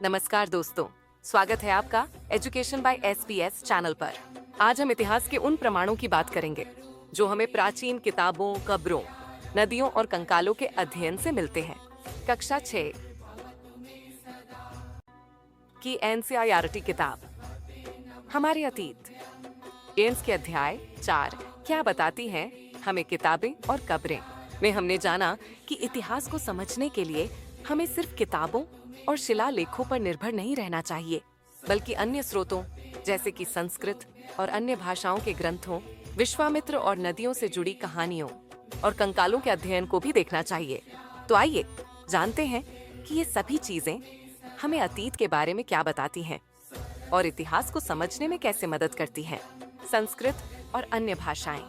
नमस्कार दोस्तों, स्वागत है आपका एजुकेशन बाय एसपीएस चैनल पर। आज हम इतिहास के उन प्रमाणों की बात करेंगे जो हमें प्राचीन किताबों, कब्रों, नदियों और कंकालों के अध्ययन से मिलते हैं। कक्षा 6 की एनसीईआरटी किताब हमारे अतीत, एम्स के अध्याय 4 क्या बताती हैं हमें किताबें और कब्रें में हमने जाना कि इतिहास को समझने के लिए हमें सिर्फ किताबों और शिलालेखों पर निर्भर नहीं रहना चाहिए, बल्कि अन्य स्रोतों जैसे कि संस्कृत और अन्य भाषाओं के ग्रंथों, विश्वामित्र और नदियों से जुड़ी कहानियों और कंकालों के अध्ययन को भी देखना चाहिए। तो आइए जानते हैं कि ये सभी चीजें हमें अतीत के बारे में क्या बताती हैं और इतिहास को समझने में कैसे मदद करती हैं। संस्कृत और अन्य भाषाएं।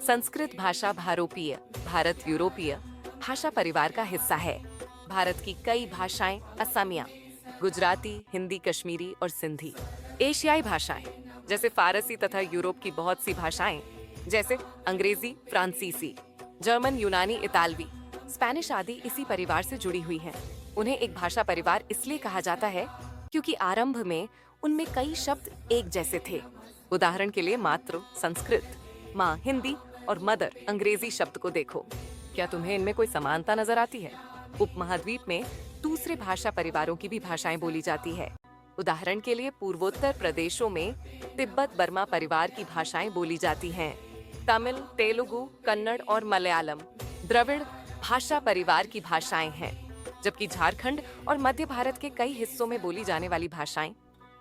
संस्कृत भाषा भारोपीय, भारत यूरोपीय भाषा परिवार का हिस्सा है। भारत की कई भाषाएं असमिया, गुजराती, हिंदी, कश्मीरी और सिंधी। एशियाई भाषाएं जैसे फारसी तथा यूरोप की बहुत सी भाषाएं जैसे अंग्रेजी, फ्रांसीसी, जर्मन, यूनानी, इतालवी, स्पेनिश आदि इसी परिवार से जुड़ी हुई हैं। उन्हें एक भाषा परिवार इसलिए कहा जाता है क्योंकि आरंभ में उनमें कई शब्द एक जैसे थे। उदाहरण के लिए मातृ संस्कृत, माँ हिंदी और मदर अंग्रेजी शब्द को देखो। क्या तुम्हें इनमें कोई समानता नजर आती है? उपमहाद्वीप में दूसरे भाषा परिवारों की भी भाषाएं बोली जाती है। उदाहरण के लिए पूर्वोत्तर प्रदेशों में तिब्बत बर्मा परिवार की भाषाएं बोली जाती हैं। तमिल, तेलुगु, कन्नड़ और मलयालम द्रविड़ भाषा परिवार की भाषाएं हैं, जबकि झारखंड और मध्य भारत के कई हिस्सों में बोली जाने वाली भाषाएं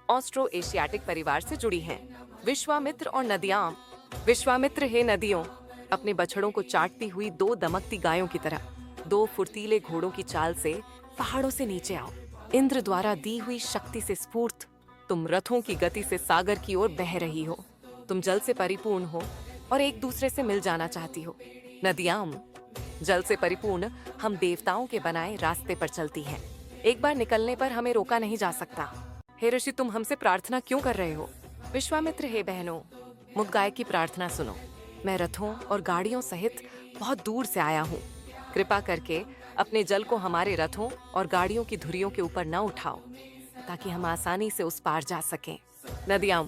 ऑस्ट्रो एशियाटिक परिवार से जुड़ी हैं। विश्वामित्र और नदियां। विश्वामित्र, हे नदियों, अपने बछड़ों को चाटती हुई दो दमकती गायों की तरह दो फुर्तीले घोड़ों की चाल से पहाड़ों से नीचे आओ। इंद्र द्वारा दी हुई शक्ति से स्फूर्त तुम रथों की गति से सागर की ओर बह रही हो। तुम जल से परिपूर्ण हो और एक दूसरे से मिल जाना चाहती हो। नदियां, जल से परिपूर्ण हम देवताओं के बनाए रास्ते पर चलती हैं। एक बार निकलने पर हमें रोका नहीं जा सकता। हे ऋषि, तुम हमसे प्रार्थना क्यों कर रहे हो? विश्वामित्र, हे बहनों, मुद्गाय की प्रार्थना सुनो। मैं रथों और गाड़ियों सहित बहुत दूर से आया हूँ। कृपा करके अपने जल को हमारे रथों और गाड़ियों की धुरियों के ऊपर न उठाओ, ताकि हम आसानी से उस पार जा सकें। नदियां,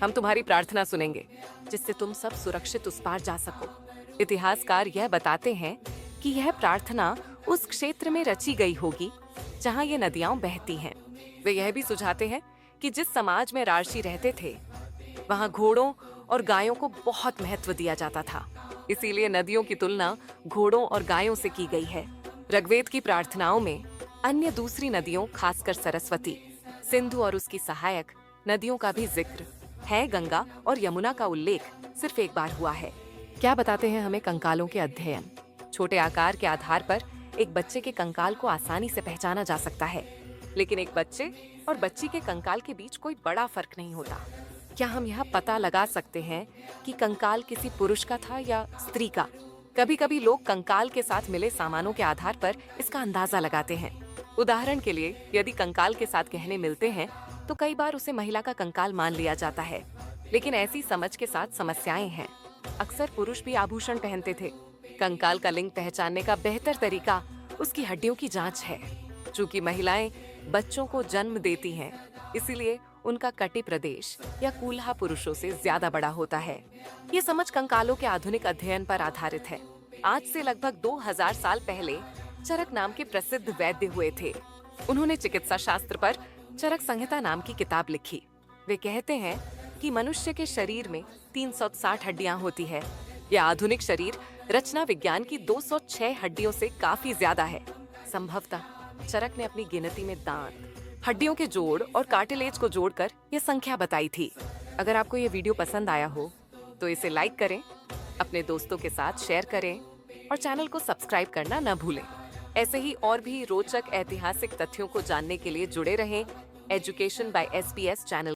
हम तुम्हारी प्रार्थना सुनेंगे, जिससे तुम सब सुरक्षित उस पार जा सको। इतिहासकार यह बताते हैं कि यह प्रार्थना उस क्षेत्र में रची गई होगी जहां ये नदियां बहती हैं। वे यह भी सुझाते हैं कि जिस समाज में राजसी रहते थे, वहां घोड़ों और गायों को बहुत महत्व दिया जाता था। इसीलिए नदियों की तुलना घोड़ों और गायों से की गई है। ऋग्वेद की प्रार्थनाओं में अन्य दूसरी नदियों, खासकर सरस्वती, सिंधु और उसकी सहायक नदियों का भी जिक्र है। गंगा और यमुना का उल्लेख सिर्फ एक बार हुआ है। क्या बताते हैं हमें कंकालों के अध्ययन? छोटे आकार के आधार पर एक बच्चे के कंकाल को आसानी से पहचाना जा सकता है, लेकिन एक बच्चे और बच्ची के कंकाल के बीच कोई बड़ा फर्क नहीं होता। क्या हम यह पता लगा सकते हैं कि कंकाल किसी पुरुष का था या स्त्री का? कभी कभी लोग कंकाल के साथ मिले सामानों के आधार पर इसका अंदाजा लगाते हैं। उदाहरण के लिए, यदि कंकाल के साथ गहने मिलते हैं तो कई बार उसे महिला का कंकाल मान लिया जाता है, लेकिन ऐसी समझ के साथ समस्याएं हैं। अक्सर पुरुष भी आभूषण पहनते थे। कंकाल का लिंग पहचानने का बेहतर तरीका उसकी हड्डियों की जाँच है। चूंकि महिलाएं बच्चों को जन्म देती हैं, इसीलिए उनका कटी प्रदेश या कूल्हा पुरुषों से ज्यादा बड़ा होता है। ये समझ कंकालों के आधुनिक अध्ययन पर आधारित है। आज से लगभग 2000 साल पहले चरक नाम के प्रसिद्ध वैद्य हुए थे। उन्होंने चिकित्सा शास्त्र पर चरक संहिता नाम की किताब लिखी। वे कहते हैं कि मनुष्य के शरीर में 360 हड्डियां होती है। यह आधुनिक शरीर रचना विज्ञान की 206 हड्डियों से काफी ज्यादा है। संभवतः चरक ने अपनी गिनती में दांत, हड्डियों के जोड़ और कार्टिलेज को जोड़कर यह संख्या बताई थी। अगर आपको ये वीडियो पसंद आया हो तो इसे लाइक करें, अपने दोस्तों के साथ शेयर करें और चैनल को सब्सक्राइब करना न भूलें। ऐसे ही और भी रोचक ऐतिहासिक तथ्यों को जानने के लिए जुड़े रहें एजुकेशन बाय एसपीएस चैनल।